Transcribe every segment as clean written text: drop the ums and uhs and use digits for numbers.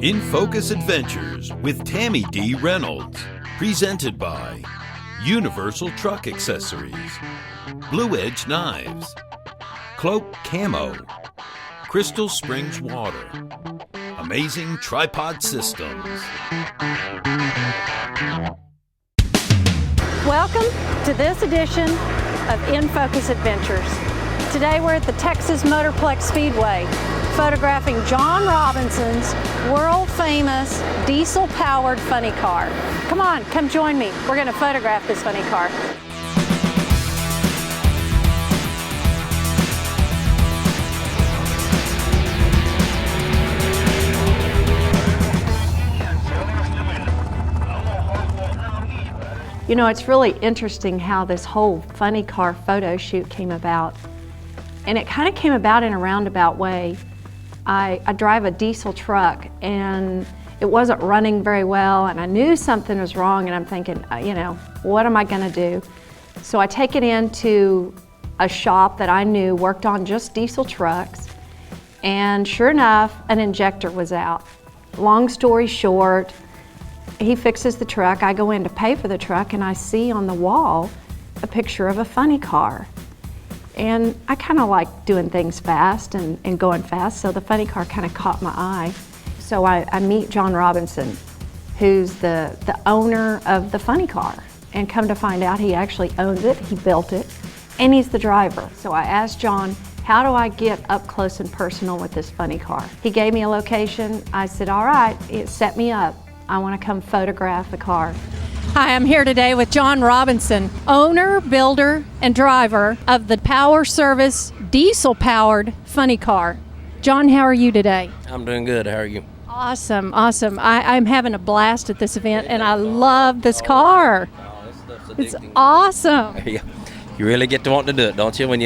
In Focus Adventures with Tammy D. Reynolds, presented by Universal Truck Accessories, Blue Edge Knives, Cloak Camo, Crystal Springs Water, Amazing Tripod Systems. Welcome to this edition of In Focus Adventures. Today we're at the Texas Motorplex Speedway, photographing John Robinson's world-famous diesel-powered funny car. Come on, come join me. We're going to photograph this funny car. You know, it's really interesting how this whole funny car photo shoot came about. And it kind of came about in a roundabout way. I drive a diesel truck and it wasn't running very well, and I knew something was wrong, and I'm thinking, you know, what am I gonna do? So I take it into a shop that I knew worked on just diesel trucks, and sure enough, an injector was out. Long story short, he fixes the truck, I go in to pay for the truck, and I see on the wall a picture of a funny car. And I kind of like doing things fast and going fast, so the funny car kind of caught my eye. So I meet John Robinson, who's the owner of the funny car. And come to find out, he actually owns it, he built it, and he's the driver. So I asked John, how do I get up close and personal with this funny car? He gave me a location. I said, all right, set me up. I want to come photograph the car. Hi, I'm here today with John Robinson, owner, builder, and driver of the Power Service diesel-powered funny car. John, how are you today? I'm doing good. How are you? Awesome, awesome. I'm having a blast at this event, and I love this car. This stuff's It's addicting. awesome. Yeah. You really get to want to do it, don't you? When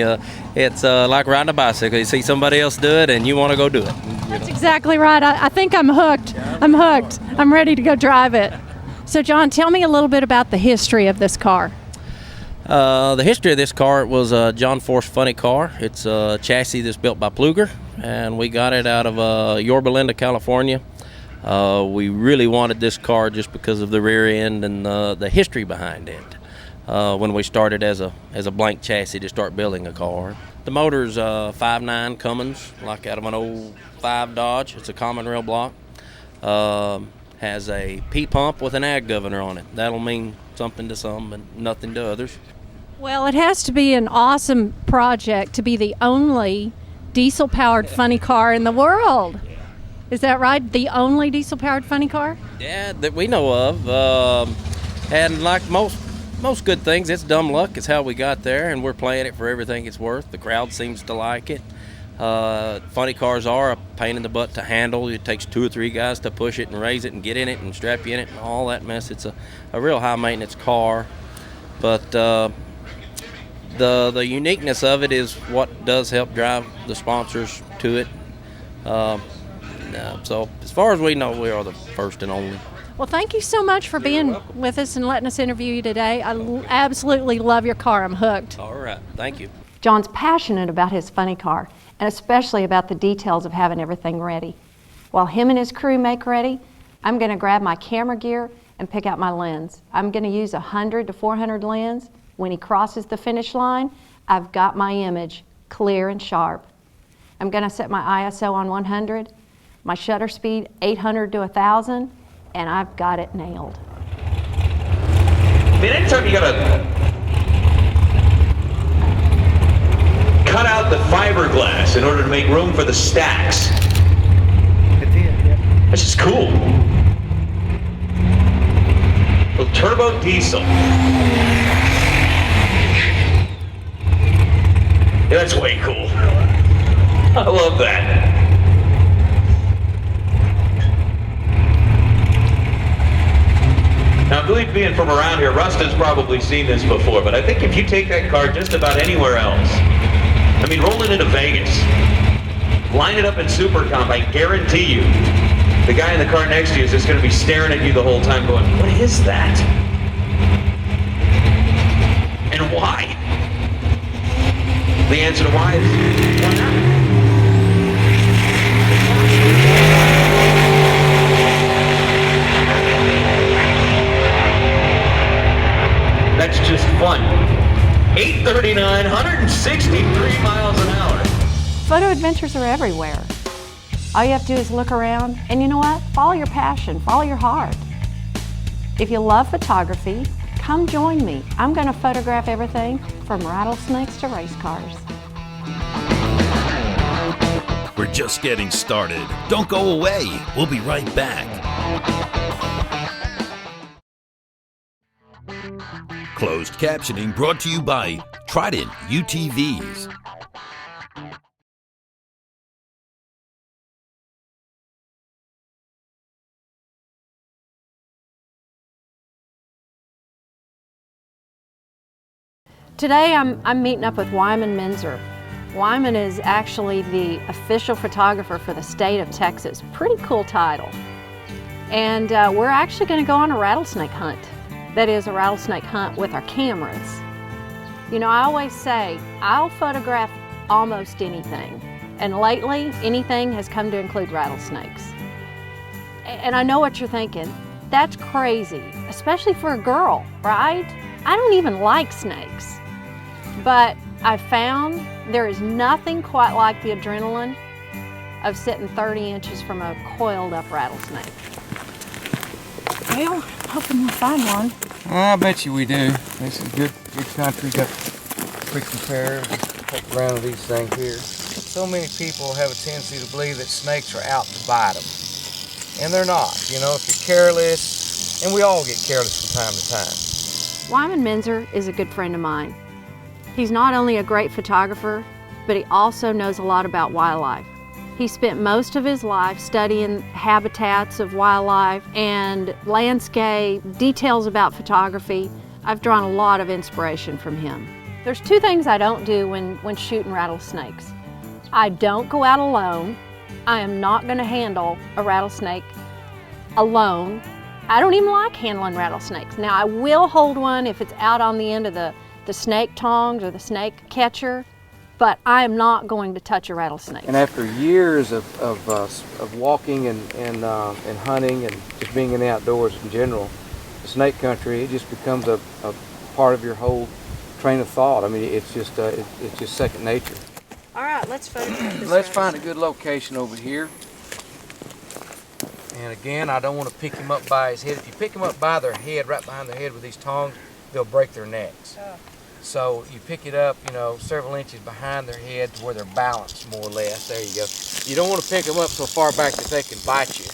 it's like riding a bicycle. You see somebody else do it, and you want to go do it. That's exactly right. I think I'm hooked. I'm hooked. I'm ready to go drive it. So John, tell me a little bit about the history of this car. The history of this car, it was a John Force funny car. It's a chassis that's built by Pluger, and we got it out of Yorba Linda, California. We really wanted this car just because of the rear end and the history behind it. When we started as a blank chassis to start building a car. The motor's 5.9 Cummins, like out of an old 5 Dodge. It's a common rail block. Has a P-pump with an ag governor on it. That'll mean something to some and nothing to others. Well, it has to be an awesome project to be the only diesel-powered funny car in the world. Is that right? The only diesel-powered funny car? Yeah, that we know of. And like most good things, it's dumb luck. It's how we got there, and we're playing it for everything it's worth. The crowd seems to like it. Funny cars are a pain in the butt to handle. It takes 2 or 3 guys to push it and raise it and get in it and strap you in it and all that mess. It's a real high maintenance car, but the uniqueness of it is what does help drive the sponsors to it. So as far as we know, we are the first and only. Well, thank you so much for being with us and letting us interview you today. I absolutely love your car. I'm hooked. All right, thank you. John's passionate about his funny car, and especially about the details of having everything ready. While him and his crew make ready, I'm going to grab my camera gear and pick out my lens. I'm going to use 100 to 400 lens. When he crosses the finish line, I've got my image clear and sharp. I'm going to set my ISO on 100, my shutter speed 800 to 1000, and I've got it nailed. I mean, anytime you gotta cut out the fiberglass in order to make room for the stacks. That's just cool. Well, turbo diesel. Yeah, that's way cool. I love that. think being from around here, Rustin's probably seen this before, but I think if you take that car just about anywhere else, I mean, roll it into Vegas, line it up in Super Comp, I guarantee you, the guy in the car next to you is just going to be staring at you the whole time going, what is that? And why? The answer to why is, why not? That's just fun. 839, 163 miles an hour. Photo adventures are everywhere. All you have to do is look around, and you know what? Follow your passion, follow your heart. If you love photography, come join me. I'm going to photograph everything from rattlesnakes to race cars. We're just getting started. Don't go away. We'll be right back. Closed captioning brought to you by TRIDENT UTVs. Today I'm meeting up with Wyman Menzer. Wyman is actually the official photographer for the state of Texas. Pretty cool title. And we're actually going to go on a rattlesnake hunt. That is a rattlesnake hunt with our cameras. You know, I always say, I'll photograph almost anything. And lately, anything has come to include rattlesnakes. And I know what you're thinking. That's crazy, especially for a girl, right? I don't even like snakes. But I found there is nothing quite like the adrenaline of sitting 30 inches from a coiled up rattlesnake. Well, hoping we'll find one. I bet you we do. This is good country. Got quick compare, take around with these things here. So many people have a tendency to believe that snakes are out to bite them. And they're not. You know, if you're careless, and we all get careless from time to time. Wyman Menzer is a good friend of mine. He's not only a great photographer, but he also knows a lot about wildlife. He spent most of his life studying habitats of wildlife and landscape, details about photography. I've drawn a lot of inspiration from him. There's two things I don't do when shooting rattlesnakes. I don't go out alone. I am not going to handle a rattlesnake alone. I don't even like handling rattlesnakes. Now, I will hold one if it's out on the end of the snake tongs or the snake catcher, but I am not going to touch a rattlesnake. And after years of walking and hunting and just being in the outdoors in general, the snake country, it just becomes a part of your whole train of thought. I mean, it's just second nature. All right, let's photograph this. Let's find a good location over here. And again, I don't want to pick him up by his head. If you pick him up by their head, right behind their head with these tongs, they'll break their necks. Oh. So you pick it up, you know, several inches behind their head to where they're balanced more or less. There you go. You don't want to pick them up so far back that they can bite you.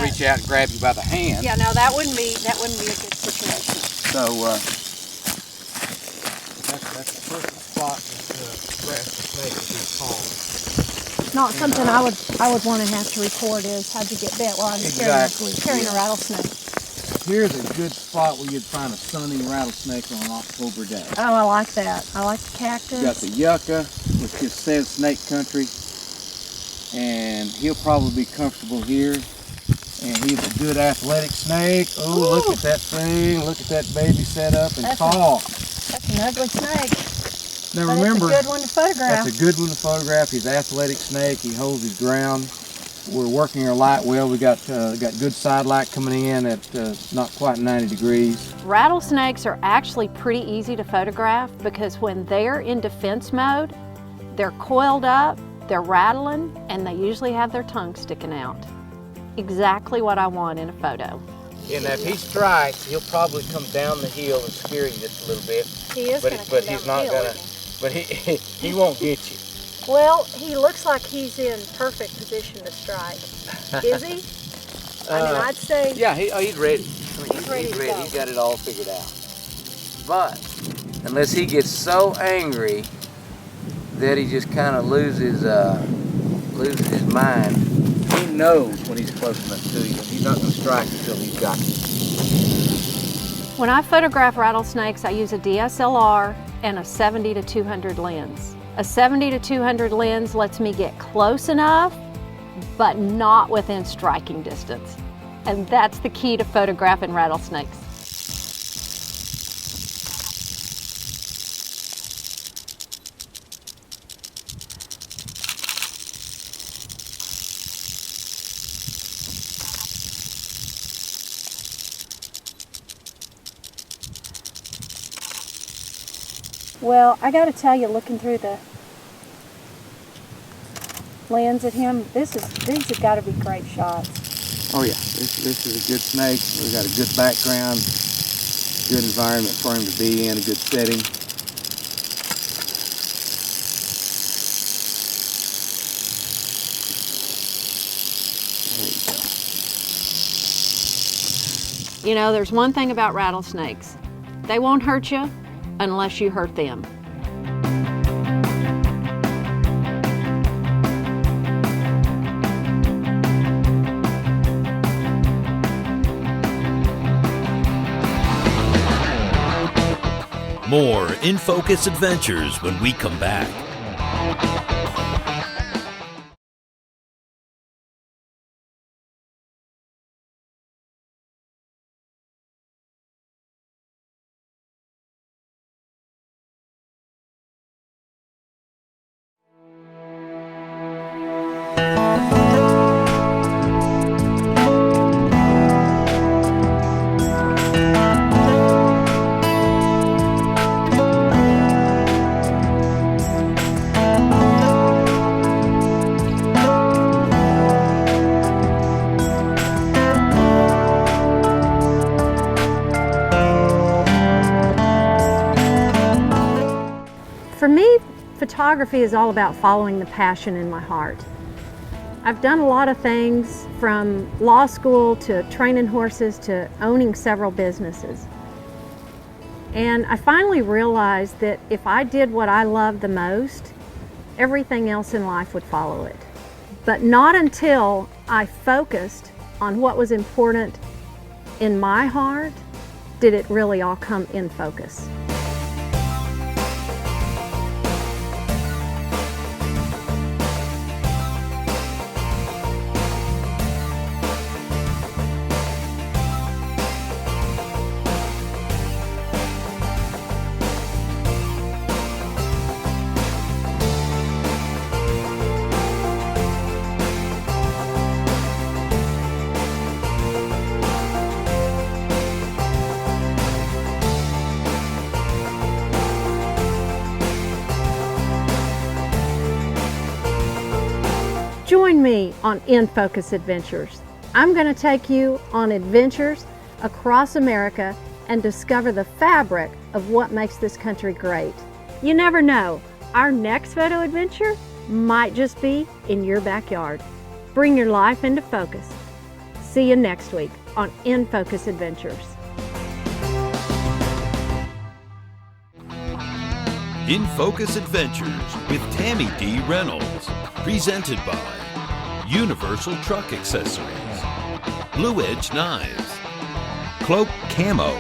Reach out and grab you by the hand. Yeah, no, that wouldn't be a good situation. So that's a perfect spot to grasp the snake with these tongs. Not something I would want to have to record is how'd you get bit while I'm carrying a rattlesnake. Here's a good spot where you'd find a sunny rattlesnake on an October day. Oh, I like that. I like the cactus. You got the yucca, which just says snake country, and he'll probably be comfortable here. And he's a good athletic snake. Oh, look at that thing. Look at that baby set up and tall. That's an ugly snake. Now remember, that's a good one to photograph. That's a good one to photograph. He's an athletic snake. He holds his ground. We're working our light well. We got good side light coming in at not quite 90 degrees. Rattlesnakes are actually pretty easy to photograph because when they're in defense mode, they're coiled up, they're rattling, and they usually have their tongue sticking out. Exactly what I want in a photo. And if he strikes, he'll probably come down the hill and scare you just a little bit. He is going to come down the hill. But he won't get you. Well, he looks like he's in perfect position to strike. Is he? I mean, I'd say... Yeah, he's ready. He's ready to go. He's got it all figured out. But unless he gets so angry that he just kind of loses his mind, he knows when he's close enough to you. He's not going to strike until he's got you. When I photograph rattlesnakes, I use a DSLR and a 70 to 200 lens. A 70 to 200 lens lets me get close enough, but not within striking distance. And that's the key to photographing rattlesnakes. Well, I gotta tell you, looking through the lens at him, these have got to be great shots. Oh yeah, this is a good snake. We've got a good background, good environment for him to be in, a good setting. There you go. You know, there's one thing about rattlesnakes. They won't hurt you unless you hurt them. More In Focus Adventures when we come back. For me, photography is all about following the passion in my heart. I've done a lot of things, from law school to training horses to owning several businesses. And I finally realized that if I did what I loved the most, everything else in life would follow it. But not until I focused on what was important in my heart did it really all come in focus. Join me on In Focus Adventures. I'm going to take you on adventures across America and discover the fabric of what makes this country great. You never know, our next photo adventure might just be in your backyard. Bring your life into focus. See you next week on In Focus Adventures. In Focus Adventures with Tammy D. Reynolds. Presented by Universal Truck Accessories, Blue Edge Knives, Cloak Camo,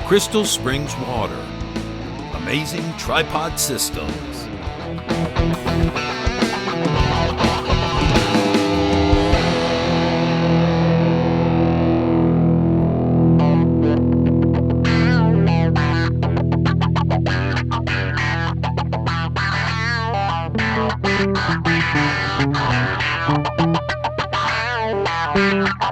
Crystal Springs Water, Amazing Tripod Systems. Thank you.